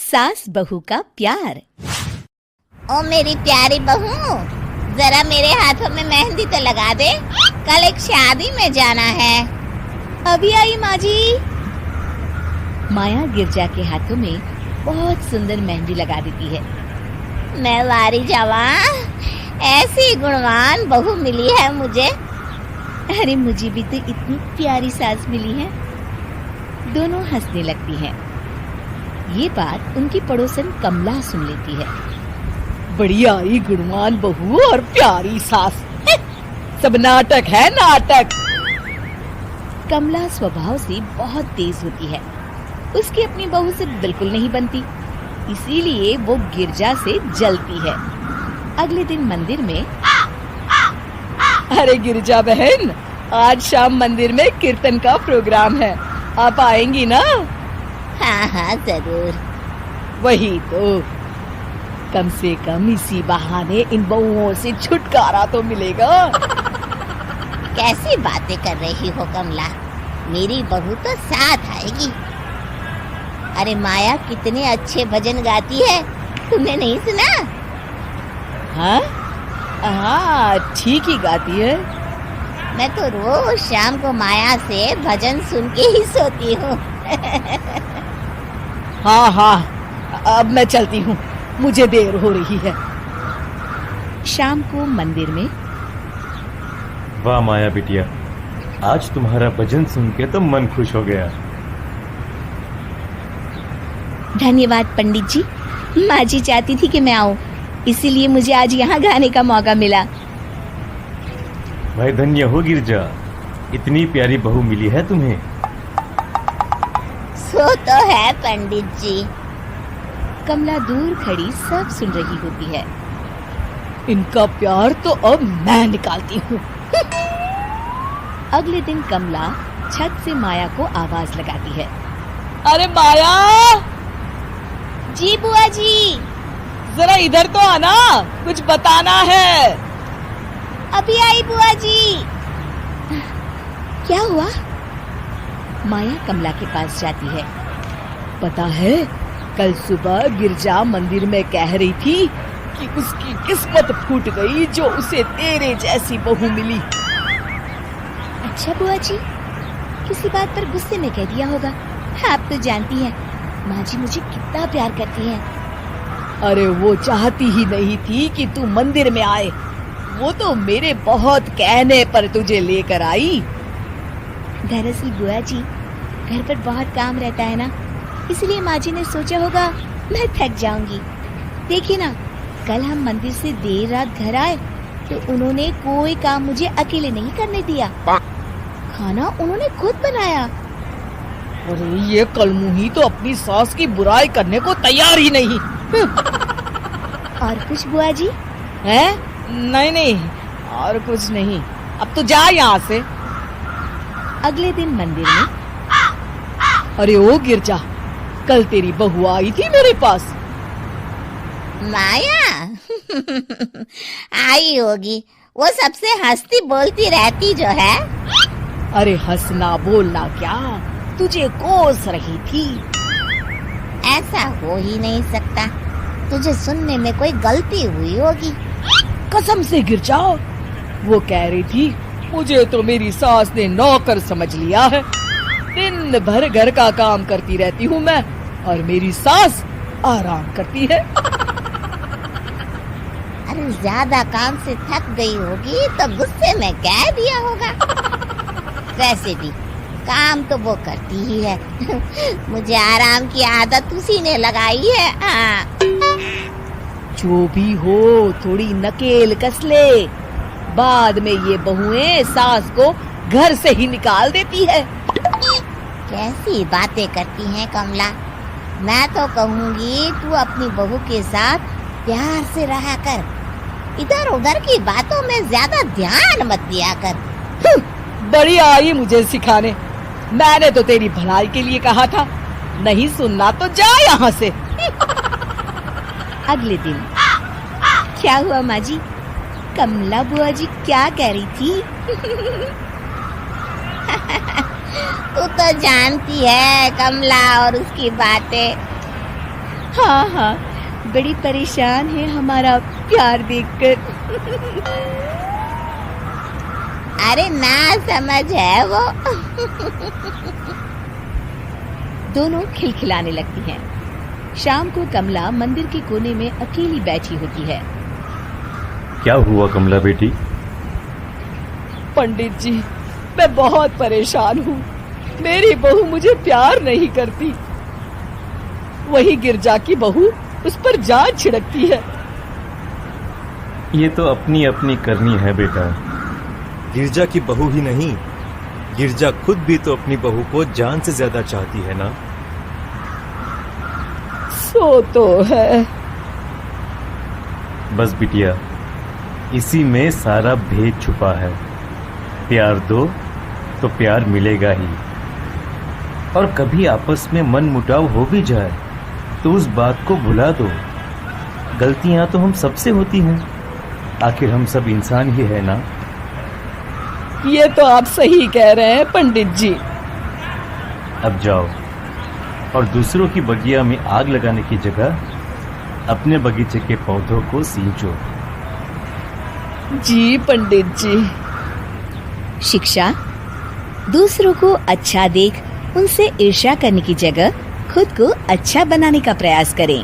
सास बहू का प्यार। ओ मेरी प्यारी बहू, जरा मेरे हाथों में मेहंदी तो लगा दे, कल एक शादी में जाना है। अभी आई माँ जी। माया गिरजा के हाथों में बहुत सुंदर मेहंदी लगा देती है। मैं वारी जावा, ऐसी गुणवान बहू मिली है मुझे। अरे मुझे भी तो इतनी प्यारी सास मिली है। दोनों हंसने लगती हैं। ये बात उनकी पड़ोसन कमला सुन लेती है। बढ़िया ही गुणवान बहू और प्यारी सास, सब नाटक है नाटक। कमला स्वभाव से बहुत तेज होती है। उसकी अपनी बहू से बिल्कुल नहीं बनती, इसीलिए वो गिरजा से जलती है। अगले दिन मंदिर में, अरे गिरजा बहन, आज शाम मंदिर में कीर्तन का प्रोग्राम है, आप आएंगी ना? हाँ हाँ जरूर। वही तो, कम से कम इसी बहाने इन बहुओं से छुटकारा तो मिलेगा। कैसी बातें कर रही हो कमला, मेरी बहू तो साथ आएगी। अरे माया कितने अच्छे भजन गाती है, तुमने नहीं सुना? हाँ हाँ, ठीक ही गाती है। मैं तो रोज शाम को माया से भजन सुन के ही सोती हूँ। हाँ हाँ, अब मैं चलती हूँ, मुझे देर हो रही है। शाम को मंदिर में, वाह माया बिटिया, आज तुम्हारा भजन सुन के तो मन खुश हो गया। धन्यवाद पंडित जी। माँ जी चाहती थी कि मैं आऊँ, इसीलिए मुझे आज यहाँ गाने का मौका मिला। भाई धन्य हो गिरजा, इतनी प्यारी बहू मिली है तुम्हें। सो तो है पंडित जी। कमला दूर खड़ी सब सुन रही होती है। इनका प्यार तो अब मैं निकालती हूँ। अगले दिन कमला छत से माया को आवाज लगाती है। अरे माया, जी बुआ जी। जरा इधर तो आना, कुछ बताना है। अभी आई बुआ जी। क्या हुआ? माया कमला के पास जाती है। पता है, कल सुबह गिरजा मंदिर में कह रही थी कि उसकी किस्मत फूट गई जो उसे तेरे जैसी बहू मिली। अच्छा बुआ जी, किसी बात पर गुस्से में कह दिया होगा। आप तो जानती हैं माँ जी मुझे कितना प्यार करती हैं। अरे वो चाहती ही नहीं थी कि तू मंदिर में आए, वो तो मेरे बहुत कहने पर तुझे लेकर आई। दरअसल बुआ जी, घर पर बहुत काम रहता है ना, इसलिए माँ जी ने सोचा होगा मैं थक जाऊंगी। देखिए ना, कल हम मंदिर से देर रात घर आए तो उन्होंने कोई काम मुझे अकेले नहीं करने दिया। खाना उन्होंने खुद बनाया। अरे ये कलमुही तो अपनी सास की बुराई करने को तैयार ही नहीं। और कुछ बुआ जी? है? नहीं नहीं, और कुछ नहीं, अब तो जा यहाँ से। अगले दिन मंदिर में, अरे ओ गिरजा, कल तेरी बहू आई थी मेरे पास। माया आई होगी, वो सबसे हंसती बोलती रहती जो है। अरे हंसना बोलना क्या, तुझे कोस रही थी। ऐसा हो ही नहीं सकता, तुझे सुनने में कोई गलती हुई होगी। कसम से गिरजा, वो कह रही थी मुझे तो मेरी सास ने नौकर समझ लिया है। दिन भर घर का काम करती रहती हूँ मैं, और मेरी सास आराम करती है। अरे ज्यादा काम से थक गई होगी तो गुस्से में कह दिया होगा। वैसे भी काम तो वो करती ही है। मुझे आराम की आदत उसी ने लगाई है। हाँ। जो भी हो, थोड़ी नकेल कस ले, बाद में ये बहुएं सास को घर से ही निकाल देती है। कैसी बातें करती हैं कमला। मैं तो कहूँगी तू अपनी बहू के साथ प्यार से रहा कर, इधर उधर की बातों में ज्यादा ध्यान मत दिया कर। बड़ी आई मुझे सिखाने, मैंने तो तेरी भलाई के लिए कहा था, नहीं सुनना तो जा यहाँ से। अगले दिन, क्या हुआ माँ जी? कमला बुआ जी क्या कह रही थी? तू तो जानती है कमला और उसकी बातें। हाँ हाँ, बड़ी परेशान है हमारा प्यार देखकर। अरे ना समझ है वो। दोनों खिलखिलाने लगती हैं। शाम को कमला मंदिर के कोने में अकेली बैठी होती है। क्या हुआ कमला बेटी? पंडित जी, मैं बहुत परेशान हूँ। मेरी बहू मुझे प्यार नहीं करती। वही गिरजा की बहू उस पर जान छिड़कती है। ये तो अपनी अपनी करनी है बेटा। गिरजा की बहू ही नहीं, गिरजा खुद भी तो अपनी बहू को जान से ज्यादा चाहती है ना। सो तो है। बस बिटिया, इसी में सारा भेद छुपा है। प्यार दो तो प्यार मिलेगा ही। और कभी आपस में मन मुटाव हो भी जाए तो उस बात को भुला दो। गलतियां तो हम सबसे होती हैं, आखिर हम सब इंसान ही है ना। ये तो आप सही कह रहे हैं पंडित जी। अब जाओ और दूसरों की बगिया में आग लगाने की जगह अपने बगीचे के पौधों को सींचो। जी पंडित जी। शिक्षा, दूसरों को अच्छा देख उनसे ईर्ष्या करने की जगह खुद को अच्छा बनाने का प्रयास करें।